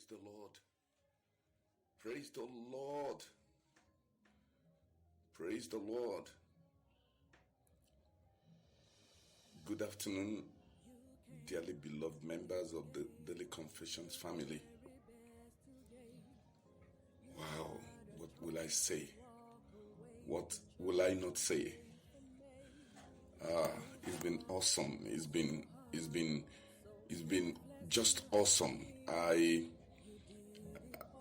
Praise the Lord. Praise the Lord. Praise the Lord. Good afternoon, dearly beloved members of the Daily Confessions family. Wow, what will I say? What will I not say? It's been awesome. It's been just awesome.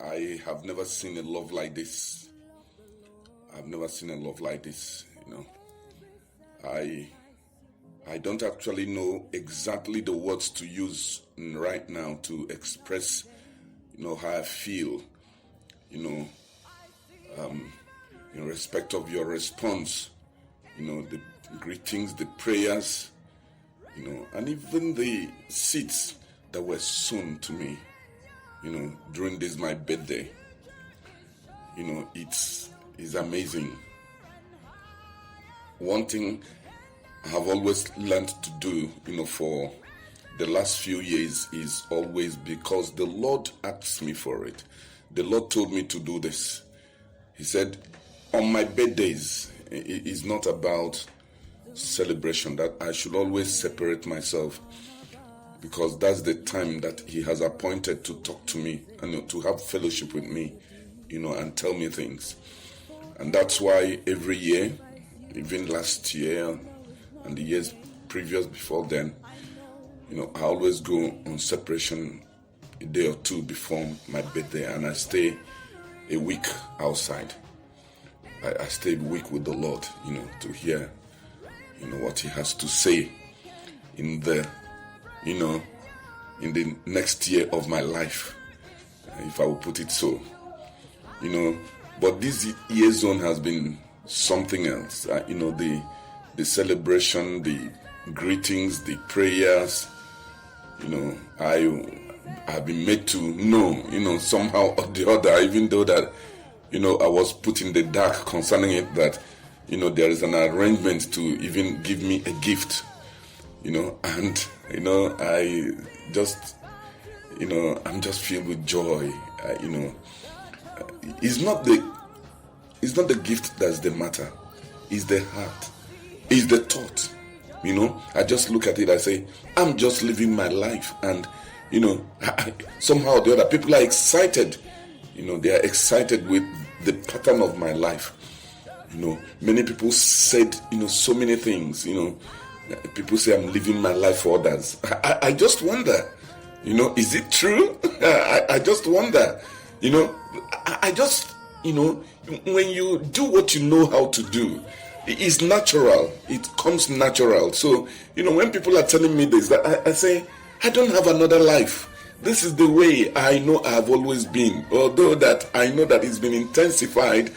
I have never seen a love like this. I've never seen a love like this, I don't actually know exactly the words to use right now to express, how I feel, in respect of your response, the greetings, the prayers, and even the seeds that were sown to me, during this my birthday. It's amazing. One thing I have always learned to do, for the last few years is always because the Lord asked me for it. The Lord told me to do this. He said, on my birthdays, it is not about celebration, that I should always separate myself, because that's the time that He has appointed to talk to me and to have fellowship with me, and tell me things. And that's why every year, even last year and the years previous before then, I always go on separation a day or two before my birthday, and I stay a week outside. I stay a week with the Lord, to hear, what He has to say in the next year of my life, if I will put it so, But this year zone has been something else. The celebration, the greetings, the prayers. I've been made to know, somehow or the other, even though that, I was put in the dark concerning it, that, there is an arrangement to even give me a gift, and, I just, I'm just filled with joy, It's not the gift that's the matter. It's the heart. It's the thought. I just look at it, I say, I'm just living my life. And, somehow or the other, people are excited. They are excited with the pattern of my life. Many people said, so many things. People say I'm living my life for others. I just wonder, is it true? I just wonder, I just, when you do what you know how to do, it's natural. It comes natural. So, when people are telling me this, I say, I don't have another life. This is the way I know I've always been. Although that I know that it's been intensified,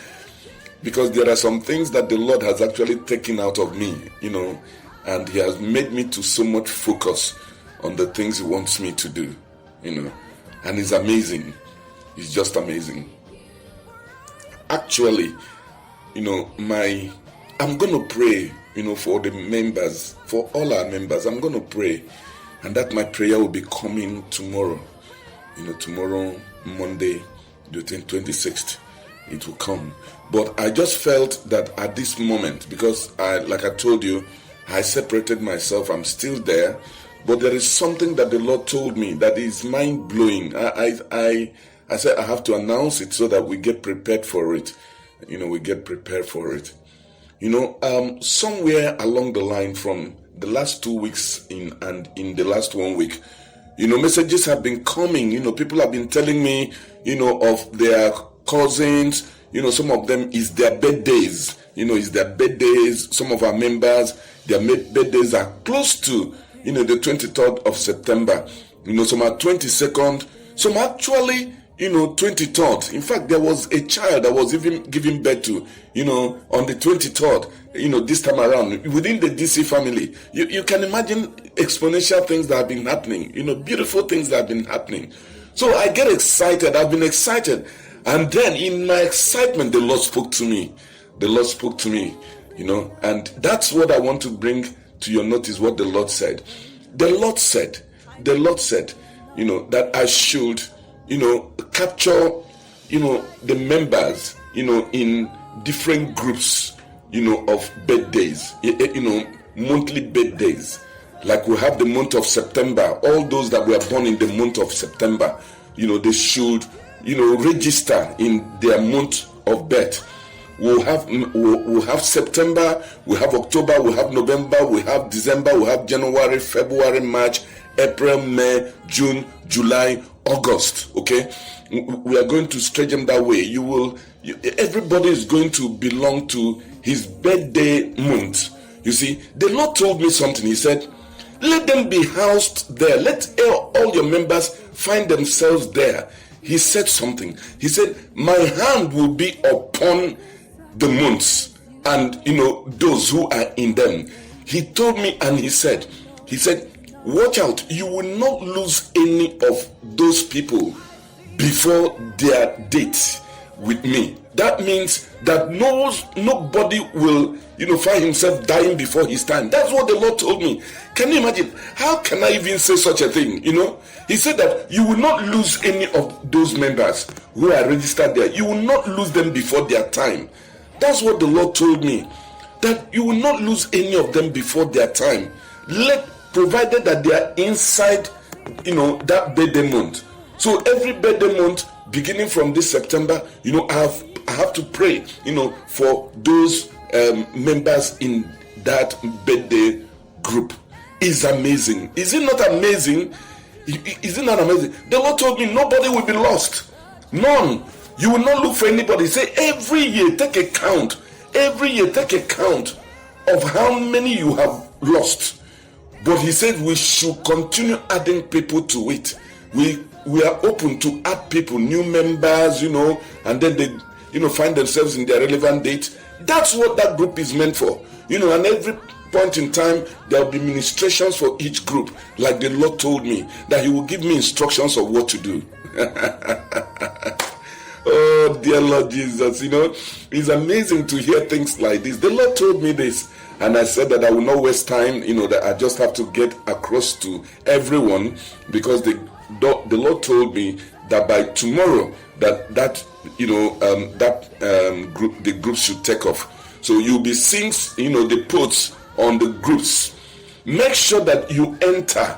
because there are some things that the Lord has actually taken out of me, and He has made me to so much focus on the things He wants me to do, and it's amazing. It's just amazing. Actually, I'm going to pray, for the members, for all our members. I'm going to pray, and that my prayer will be coming tomorrow. Tomorrow, Monday, the 26th, it will come. But I just felt that at this moment, because like I told you, I separated myself. I'm still there, but there is something that the Lord told me that is mind-blowing. I said I have to announce it so that we get prepared for it. We get prepared for it. Somewhere along the line from the last 2 weeks and in the last 1 week, messages have been coming. People have been telling me, of their cousins. Some of them is their birthdays. Is their birthdays. Some of our members, their birthdays are close to, the 23rd of September. Some are 22nd. Some actually, 23rd. In fact, there was a child that was even giving birth to, on the 23rd, this time around, within the DC family. You can imagine exponential things that have been happening, beautiful things that have been happening. So I get excited. I've been excited. And then in my excitement, the Lord spoke to me. The Lord spoke to me, and that's what I want to bring to your notice, what the Lord said. The Lord said, that I should, capture, the members, in different groups, of birthdays, monthly birthdays. Like we have the month of September, all those that were born in the month of September, they should, register in their month of birth. We'll have September, we have October, we have November, we have December, we have January, February, March, April, May, June, July, August. Okay, we are going to stretch them that way. Everybody is going to belong to his birthday month. You see, the Lord told me something. He said, let them be housed there. Let all your members find themselves there. He said something. He said, my hand will be upon the months and those who are in them. He told me, and he said, watch out, you will not lose any of those people before their date with me. That means that nobody will find himself dying before his time. That's what the Lord told me. Can you imagine? How can I even say such a thing? He said that you will not lose any of those members who are registered there. You will not lose them before their time. That's what the Lord told me, that you will not lose any of them before their time, provided that they are inside that birthday month. So every birthday month beginning from this September, I have to pray for those members in that birthday group. It's amazing. Is it not amazing? Is it not amazing? The Lord told me nobody will be lost. None. You will not look for anybody. Say every year take a count. Every year take a count of how many you have lost. But he said we should continue adding people to it. We are open to add people, new members, and then they find themselves in their relevant date. That's what that group is meant for. And every point in time there will be ministrations for each group, like the Lord told me that he will give me instructions of what to do. Oh dear Lord Jesus, it's amazing to hear things like this. The Lord told me this, and I said that I will not waste time, that I just have to get across to everyone, because the Lord told me that by tomorrow that group, the group should take off. So you'll be seeing the posts on the groups. Make sure that you enter.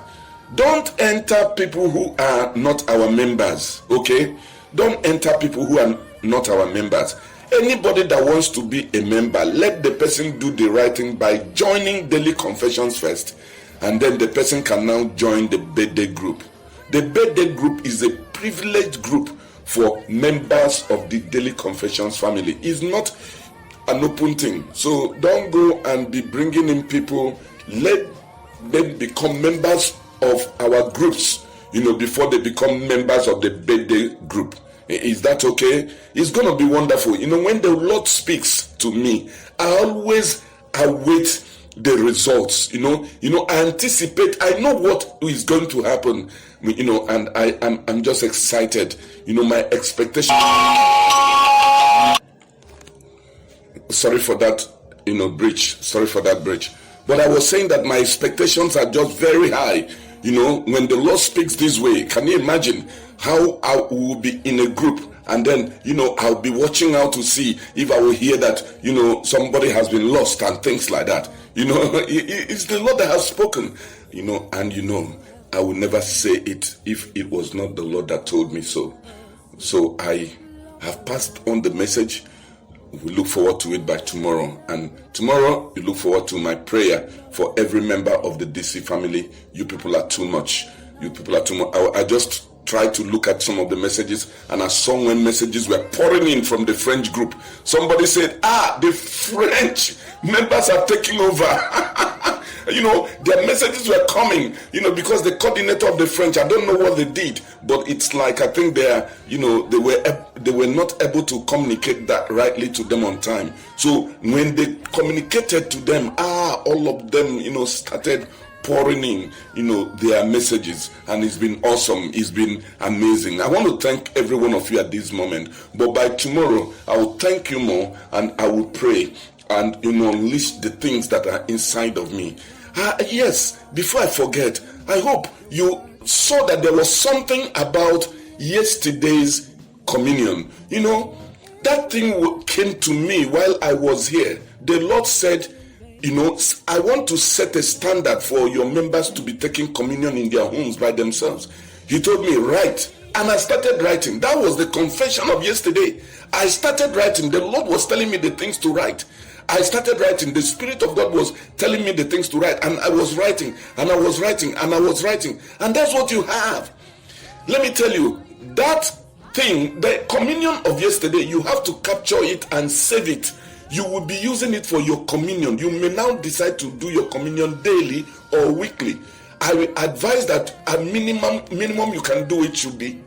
Don't enter people who are not our members. Okay, don't enter people who are not our members. Anybody that wants to be a member, let the person do the right thing by joining daily confessions first, and then the person can now join the birthday group. The birthday group is a privileged group for members of the daily confessions family. It's not an open thing. So don't go and be bringing in people. Let them become members of our groups, before they become members of the birthday group. Is that okay? It's going to be wonderful. When the Lord speaks to me, I always await the results. I anticipate. I know what is going to happen. And I'm just excited. My expectation. Sorry for that, breach. Sorry for that breach. But I was saying that my expectations are just very high. When the Lord speaks this way, can you imagine how I will be in a group, and then I'll be watching out to see if I will hear that somebody has been lost and things like that. It's the Lord that has spoken. And I will never say it if it was not the Lord that told me so. So I have passed on the message. We look forward to it by tomorrow. And tomorrow, you look forward to my prayer for every member of the DC family. You people are too much. You people are too much. I just tried to look at some of the messages, and I saw when messages were pouring in from the French group. Somebody said, the French members are taking over. Their messages were coming, because the coordinator of the French, I don't know what they did, but it's like, I think they are, they were not able to communicate that rightly to them on time. So when they communicated to them, all of them, started pouring in, their messages, and it's been awesome. It's been amazing. I want to thank every one of you at this moment, but by tomorrow, I will thank you more, and I will pray and unleash the things that are inside of me. Yes, before I forget, I hope you saw that there was something about yesterday's communion. That thing came to me while I was here. The Lord said, I want to set a standard for your members to be taking communion in their homes by themselves. He told me, write. And I started writing. That was the confession of yesterday. I started writing. The Lord was telling me the things to write. I started writing. The Spirit of God was telling me the things to write. And I was writing. And I was writing. And I was writing. And that's what you have. Let me tell you, that thing, the communion of yesterday, you have to capture it and save it. You will be using it for your communion. You may now decide to do your communion daily or weekly. I will advise that a minimum you can do it should be,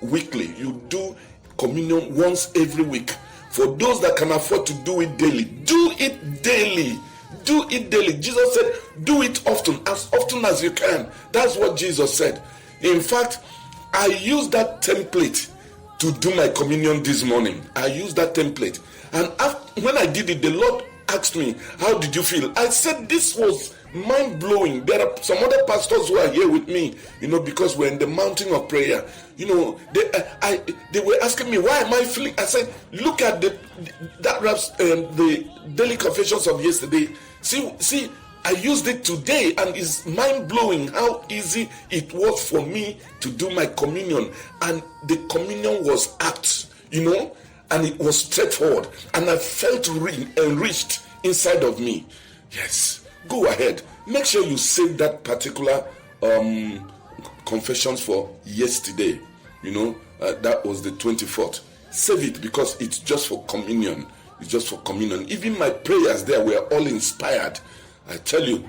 weekly. You do communion once every week. For those that can afford to do it daily, do it daily. Do it daily. Jesus said, do it often as you can. That's what Jesus said. In fact, I used that template to do my communion this morning. I used that template. And when I did it, the Lord asked me, how did you feel? I said, this was mind-blowing. There are some other pastors who are here with me, because we're in the mountain of prayer. They were asking me, why am I feeling? I said, look at the daily confessions of yesterday. See, I used it today, and it's mind-blowing how easy it was for me to do my communion. And the communion was apt, and it was straightforward, and I felt enriched inside of me. Yes, go ahead. Make sure you save that particular confessions for yesterday. That was the 24th. Save it, because it's just for communion. It's just for communion. Even my prayers there were all inspired. I tell you,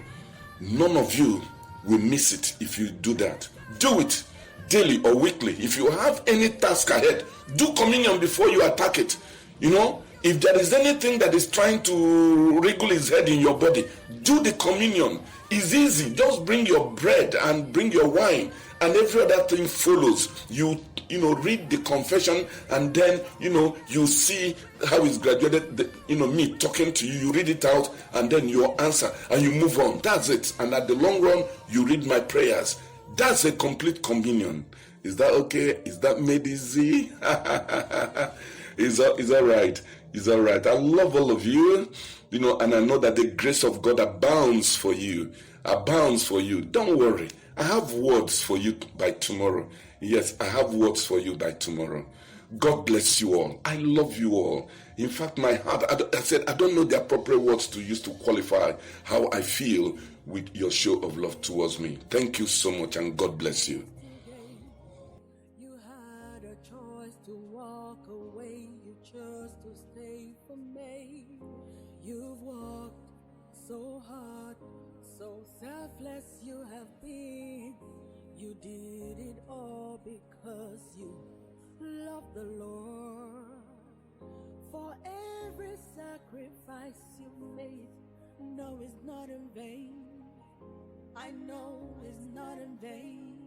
none of you will miss it if you do that. Do it daily or weekly. If you have any task ahead, do communion before you attack it. If there is anything that is trying to wriggle its head in your body, do the communion. It's easy. Just bring your bread and bring your wine, and every other thing follows. You read the confession, and then you see how it's graduated. Me talking to you, you read it out, and then your answer, and you move on. That's it. And at the long run, you read my prayers. That's a complete communion. Is that okay? Is that made easy? Is all right? Is all right. I love all of you, and I know that the grace of God abounds for you. Abounds for you. Don't worry. I have words for you by tomorrow. Yes, I have words for you by tomorrow. God bless you all. I love you all. In fact, my heart, I said, I don't know the appropriate words to use to qualify how I feel with your show of love towards me. Thank you so much, and God bless you. You had a choice to walk away. You chose to stay for me. You've walked so hard, so selfless you have been. You did it all because you love the Lord. For every sacrifice you made, no, it's not in vain. I know it's not in vain.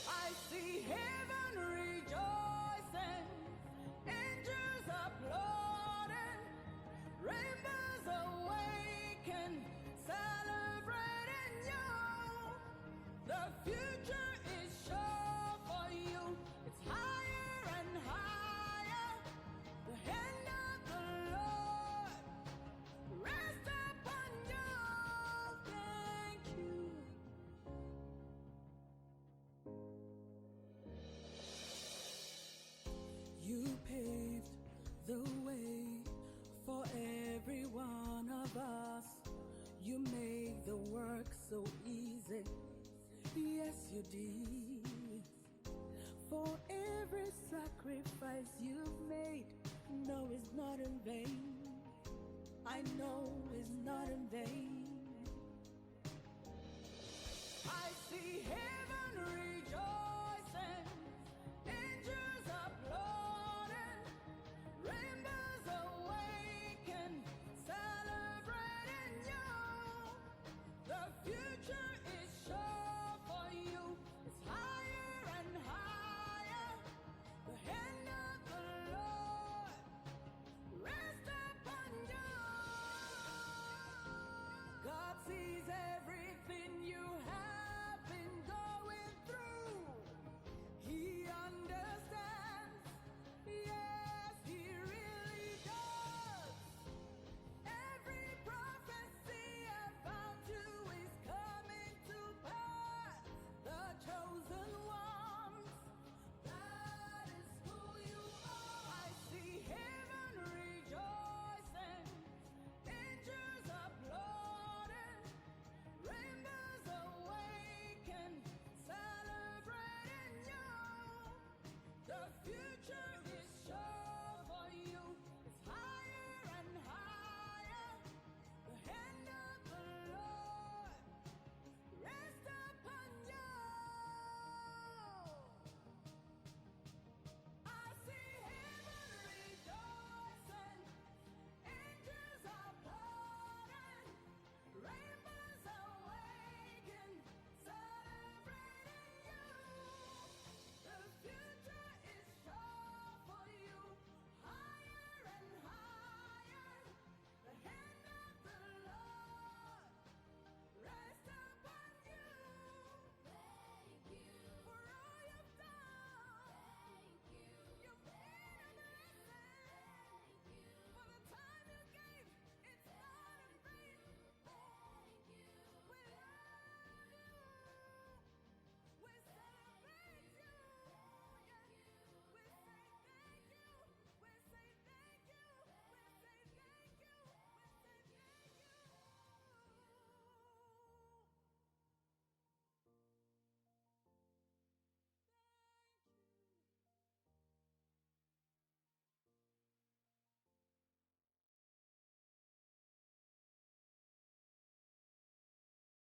I see heaven rejoicing, angels applauding, rainbows awaken, celebrating you. The future is sure for you. It's higher and higher. The hand of the Lord rest upon you. Thank you. You paved the way for every one of us. You made the work so easy. Yes, you did. For every sacrifice you've made, no, it's not in vain. I know it's not in vain.